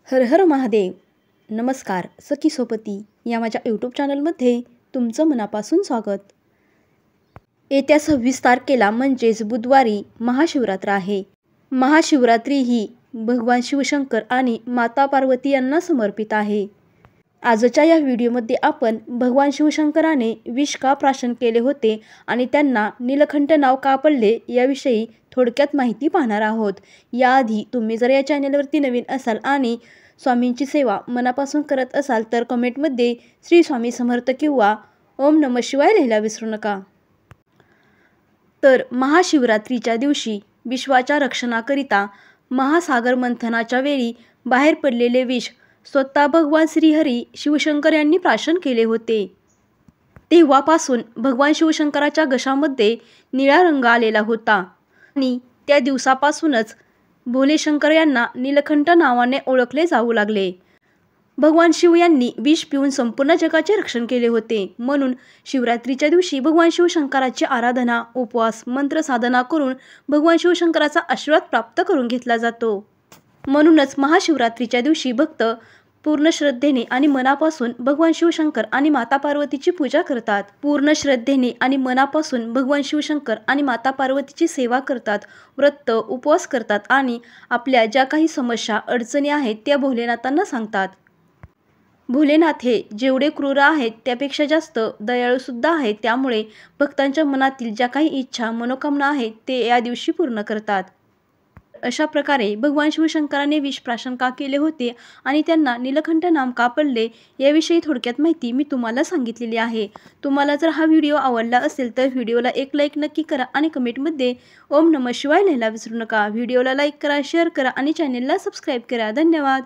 हर हर महादेव. नमस्कार. सखी सोबती या माझ्या यूट्यूब चॅनलमध्ये तुमचं मनापासून स्वागत. येत्या 26 तारखेला म्हणजेच बुधवारी महाशिवरात्र आहे. महाशिवरात्री ही भगवान शिवशंकर आणि माता पार्वती यांना समर्पित आहे. आजच्या या व्हिडिओमध्ये आपण भगवान शिवशंकराने विष का प्राशन केले होते आणि त्यांना नीलकंठ नाव का पडले याविषयी थोडक्यात माहिती पाहणार आहोत. याआधी तुम्ही जर या चॅनलवरती नवीन असाल आणि स्वामींची सेवा मनापासून करत असाल तर कमेंटमध्ये श्री स्वामी समर्थ किंवा ओम नमः शिवाय लिहायला विसरू नका. तर महाशिवरात्रीच्या दिवशी विश्वाच्या रक्षणाकरिता महासागर मंथनाच्या वेळी बाहेर पडलेले विष स्वतः भगवान श्रीहरी शिवशंकर यांनी प्राशन केले होते. तेव्हापासून भगवान शिवशंकराच्या घशामध्ये निळा रंग आलेला होता आणि त्या दिवसापासूनच भोले शंकर यांना नीलकंठ नावाने ओळखले जाऊ लागले. भगवान शिव यांनी विष पिऊन संपूर्ण जगाचे रक्षण केले होते. म्हणून शिवरात्रीच्या दिवशी भगवान शिवशंकराची आराधना, उपवास, मंत्र साधना करून भगवान शिवशंकराचा आशीर्वाद प्राप्त करून घेतला जातो. म्हणूनच महाशिवरात्रीच्या दिवशी भक्त पूर्ण श्रद्धेने आणि मनापासून भगवान शिवशंकर आणि माता पार्वतीची पूजा करतात. पूर्ण श्रद्धेने आणि मनापासून भगवान शिवशंकर आणि माता पार्वतीची सेवा करतात, व्रत उपवास करतात आणि आपल्या ज्या काही समस्या अडचणी आहेत त्या भोलेनाथांना सांगतात. भोलेनाथ हे जेवढे क्रूर आहेत त्यापेक्षा जास्त दयाळू सुद्धा आहेत. त्यामुळे भक्तांच्या मनातील ज्या काही इच्छा मनोकामना आहेत ते या दिवशी पूर्ण करतात. अशा प्रकारे भगवान शिवशंकराने विष प्राशन का केले होते आणि त्यांना नीलकंठ नाम का पडले याविषयी थोडक्यात माहिती मी तुम्हाला सांगितलेली आहे. तुम्हाला जर हा व्हिडिओ आवडला असेल तर व्हिडिओला एक लाईक नक्की करा आणि कमेंटमध्ये ओम नमः शिवाय लिहायला विसरू नका. व्हिडिओला लाईक करा, शेअर करा आणि चॅनेलला सबस्क्राईब करा. धन्यवाद.